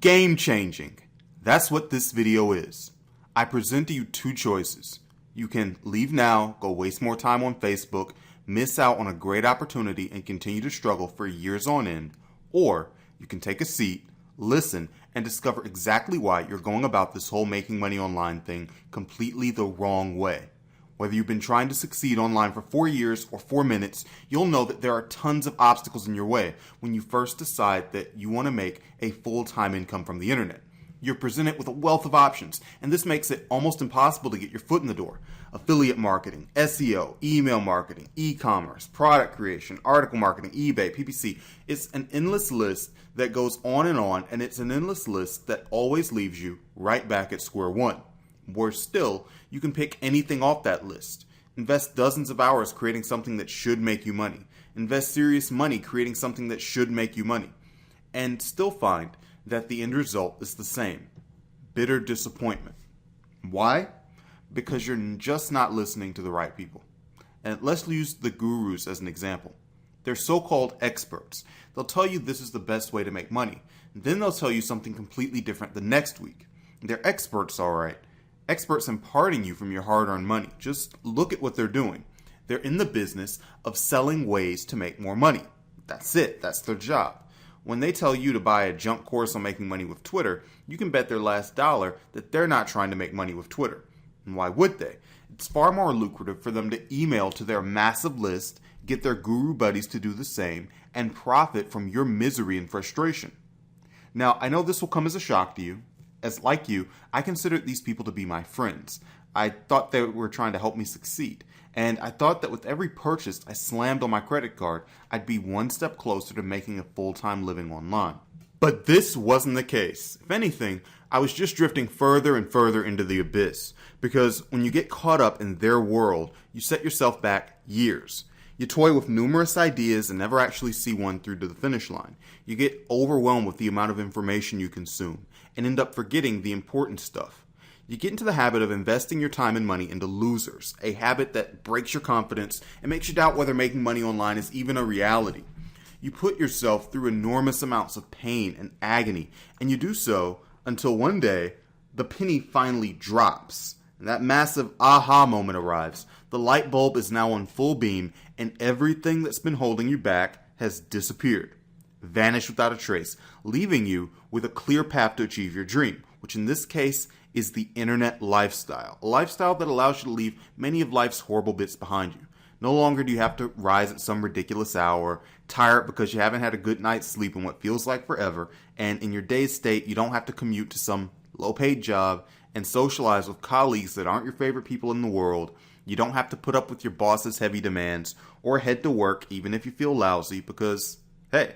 Game changing. That's what this video is. I present to you two choices. You can leave now, go waste more time on Facebook, miss out on a great opportunity, and continue to struggle for years on end. Or you can take a seat, listen, and discover exactly why you're going about this whole making money online thing completely the wrong way. Whether you've been trying to succeed online for 4 years or 4 minutes, you'll know that there are tons of obstacles in your way when you first decide that you want to make a full-time income from the internet. You're presented with a wealth of options, and this makes it almost impossible to get your foot in the door. Affiliate marketing, SEO, email marketing, e-commerce, product creation, article marketing, eBay, PPC. It's an endless list that goes on, and it's an endless list that always leaves you right back at square one. Worse still, you can pick anything off that list. Invest dozens of hours creating something that should make you money. Invest serious money creating something that should make you money. And still find that the end result is the same. Bitter disappointment. Why? Because you're just not listening to the right people. And let's use the gurus as an example. They're so-called experts. They'll tell you this is the best way to make money. Then they'll tell you something completely different the next week. They're experts, all right. Experts imparting you from your hard-earned money. Just look at what they're doing. They're in the business of selling ways to make more money. That's it. That's their job. When they tell you to buy a junk course on making money with Twitter, you can bet their last dollar that they're not trying to make money with Twitter. And why would they? It's far more lucrative for them to email to their massive list, get their guru buddies to do the same, and profit from your misery and frustration. Now, I know this will come as a shock to you. As like you, I considered these people to be my friends. I thought they were trying to help me succeed. And I thought that with every purchase I slammed on my credit card, I'd be one step closer to making a full-time living online. But this wasn't the case. If anything, I was just drifting further and further into the abyss. Because when you get caught up in their world, you set yourself back years. You toy with numerous ideas and never actually see one through to the finish line. You get overwhelmed with the amount of information you consume and end up forgetting the important stuff. You get into the habit of investing your time and money into losers, a habit that breaks your confidence and makes you doubt whether making money online is even a reality. You put yourself through enormous amounts of pain and agony, and you do so until one day the penny finally drops. And that massive aha moment arrives. The light bulb is now on full beam, and everything that's been holding you back has disappeared, vanished without a trace, leaving you with a clear path to achieve your dream, which in this case is the internet lifestyle. A lifestyle that allows you to leave many of life's horrible bits behind you. No longer do you have to rise at some ridiculous hour, tired because you haven't had a good night's sleep in what feels like forever, and in your day's state, you don't have to commute to some low-paid job and socialize with colleagues that aren't your favorite people in the world. You don't have to put up with your boss's heavy demands or head to work even if you feel lousy because, hey,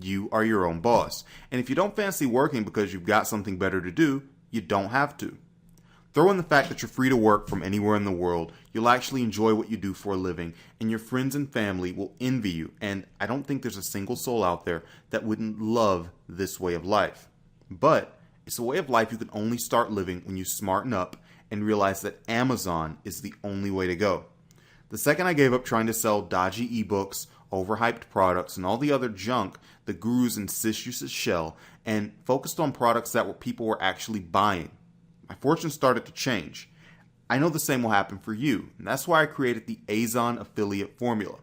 you are your own boss. And if you don't fancy working because you've got something better to do, you don't have to. Throw in the fact that you're free to work from anywhere in the world, you'll actually enjoy what you do for a living, and your friends and family will envy you. And I don't think there's a single soul out there that wouldn't love this way of life. But it's a way of life you can only start living when you smarten up and realize that Amazon is the only way to go. The second I gave up trying to sell dodgy ebooks, overhyped products, and all the other junk the gurus insist you should shell, and focused on products that people were actually buying, my fortune started to change. I know the same will happen for you, and that's why I created the Amazon affiliate formula.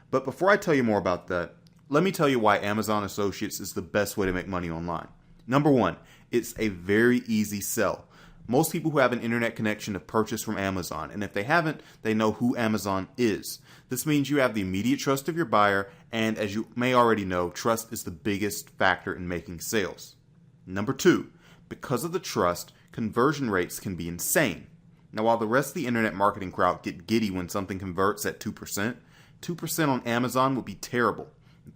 But before I tell you more about that, let me tell you why Amazon Associates is the best way to make money online. Number one, it's a very easy sell. Most people who have an internet connection have purchased from Amazon, and if they haven't, they know who Amazon is. This means you have the immediate trust of your buyer, and as you may already know, trust is the biggest factor in making sales. Number two, because of the trust, conversion rates can be insane. Now, while the rest of the internet marketing crowd get giddy when something converts at 2%, 2% on Amazon would be terrible.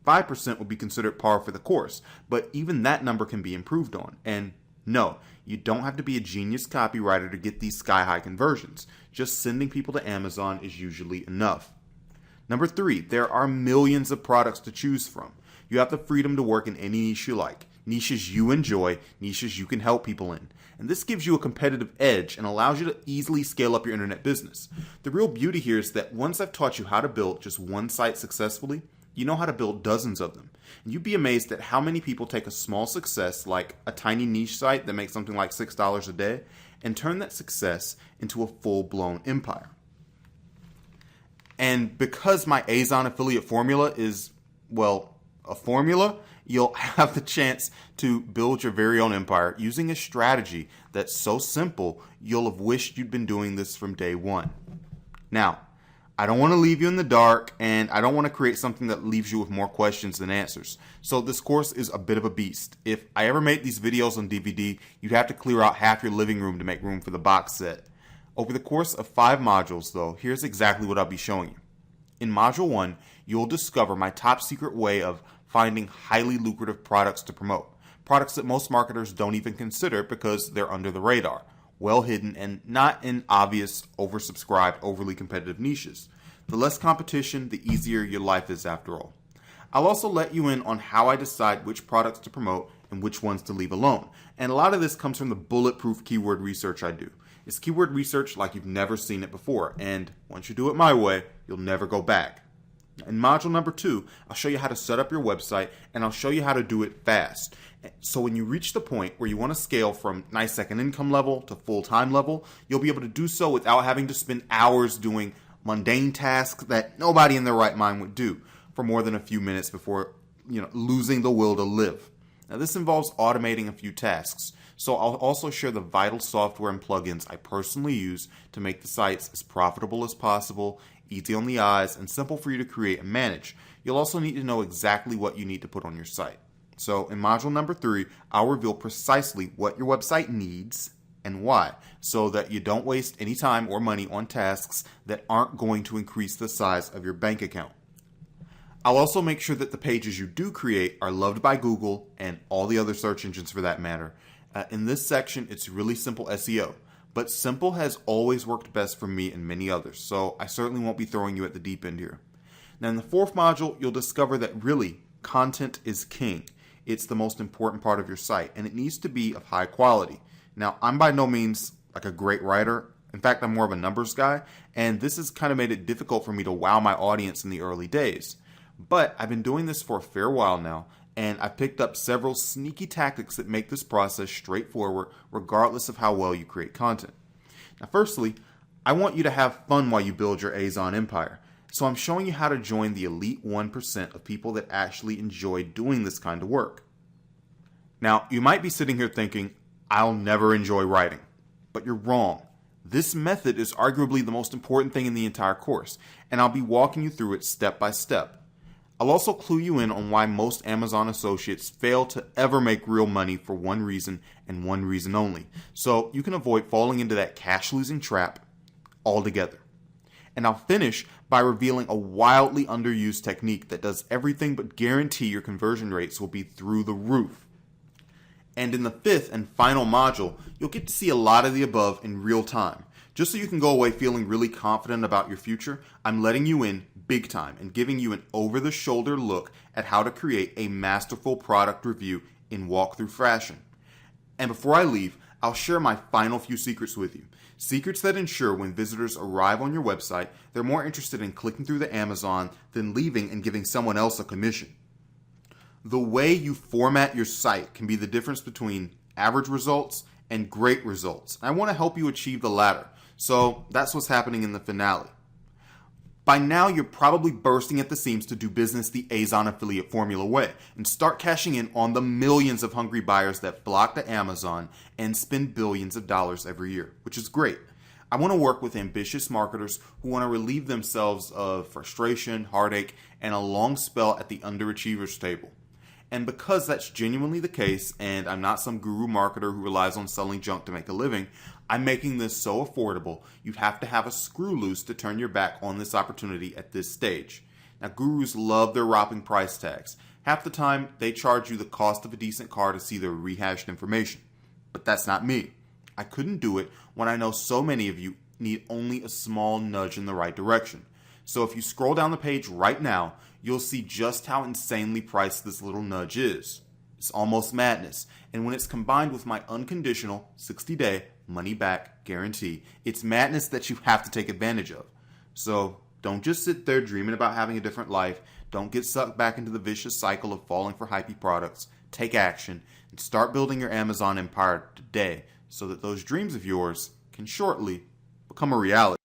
5% would be considered par for the course, but even that number can be improved on. And no, you don't have to be a genius copywriter to get these sky-high conversions. Just sending people to Amazon is usually enough. Number three, there are millions of products to choose from. You have the freedom to work in any niche you like, niches you enjoy, niches you can help people in. And this gives you a competitive edge and allows you to easily scale up your internet business. The real beauty here is that once I've taught you how to build just one site successfully, you know how to build dozens of them. And you'd be amazed at how many people take a small success, like a tiny niche site that makes something like $6 a day, and turn that success into a full-blown empire. And because my Azon affiliate formula is, well, a formula, you'll have the chance to build your very own empire using a strategy that's so simple, you'll have wished you'd been doing this from day one. Now, I don't want to leave you in the dark, and I don't want to create something that leaves you with more questions than answers. So this course is a bit of a beast. If I ever made these videos on DVD, you'd have to clear out half your living room to make room for the box set. Over the course of 5 modules, though, here's exactly what I'll be showing you. In Module 1, you'll discover my top secret way of finding highly lucrative products to promote. Products that most marketers don't even consider because they're under the radar, well hidden, and not in obvious, oversubscribed, overly competitive niches. The less competition, the easier your life is after all. I'll also let you in on how I decide which products to promote and which ones to leave alone. And a lot of this comes from the bulletproof keyword research I do. It's keyword research like you've never seen it before, and once you do it my way, you'll never go back. In module number 2, I'll show you how to set up your website, and I'll show you how to do it fast. So when you reach the point where you want to scale from nice second income level to full-time level, you'll be able to do so without having to spend hours doing mundane tasks that nobody in their right mind would do for more than a few minutes before, losing the will to live. Now, this involves automating a few tasks. So I'll also share the vital software and plugins I personally use to make the sites as profitable as possible, easy on the eyes, and simple for you to create and manage. You'll also need to know exactly what you need to put on your site. So in module number 3, I'll reveal precisely what your website needs and why, so that you don't waste any time or money on tasks that aren't going to increase the size of your bank account. I'll also make sure that the pages you do create are loved by Google and all the other search engines for that matter. In this section, it's really simple SEO, but simple has always worked best for me and many others, so I certainly won't be throwing you at the deep end here. Now in the 4th module, you'll discover that really, content is king. It's the most important part of your site, and it needs to be of high quality. Now, I'm by no means like a great writer. In fact, I'm more of a numbers guy, and this has kind of made it difficult for me to wow my audience in the early days. But I've been doing this for a fair while now, and I've picked up several sneaky tactics that make this process straightforward regardless of how well you create content. Now, firstly, I want you to have fun while you build your Azon empire. So I'm showing you how to join the elite 1% of people that actually enjoy doing this kind of work. Now, you might be sitting here thinking, I'll never enjoy writing. But you're wrong. This method is arguably the most important thing in the entire course, and I'll be walking you through it step by step. I'll also clue you in on why most Amazon associates fail to ever make real money for one reason and one reason only, so you can avoid falling into that cash-losing trap altogether. And I'll finish by revealing a wildly underused technique that does everything but guarantee your conversion rates will be through the roof. And in the 5th and final module, you'll get to see a lot of the above in real time. Just so you can go away feeling really confident about your future, I'm letting you in big time and giving you an over-the-shoulder look at how to create a masterful product review in walkthrough fashion. And before I leave, I'll share my final few secrets with you. Secrets that ensure when visitors arrive on your website, they're more interested in clicking through the Amazon than leaving and giving someone else a commission. The way you format your site can be the difference between average results and great results. I want to help you achieve the latter. So that's what's happening in the finale. By now, you're probably bursting at the seams to do business the Azon affiliate formula way and start cashing in on the millions of hungry buyers that flock to Amazon and spend billions of dollars every year, which is great. I want to work with ambitious marketers who want to relieve themselves of frustration, heartache, and a long spell at the underachievers table. And because that's genuinely the case, and I'm not some guru marketer who relies on selling junk to make a living, I'm making this so affordable, you'd have to have a screw loose to turn your back on this opportunity at this stage. Now, gurus love their whopping price tags. Half the time, they charge you the cost of a decent car to see their rehashed information. But that's not me. I couldn't do it when I know so many of you need only a small nudge in the right direction. So if you scroll down the page right now, you'll see just how insanely priced this little nudge is. It's almost madness, and when it's combined with my unconditional 60-day money-back guarantee, it's madness that you have to take advantage of. So don't just sit there dreaming about having a different life. Don't get sucked back into the vicious cycle of falling for hypey products. Take action and start building your Amazon empire today so that those dreams of yours can shortly become a reality.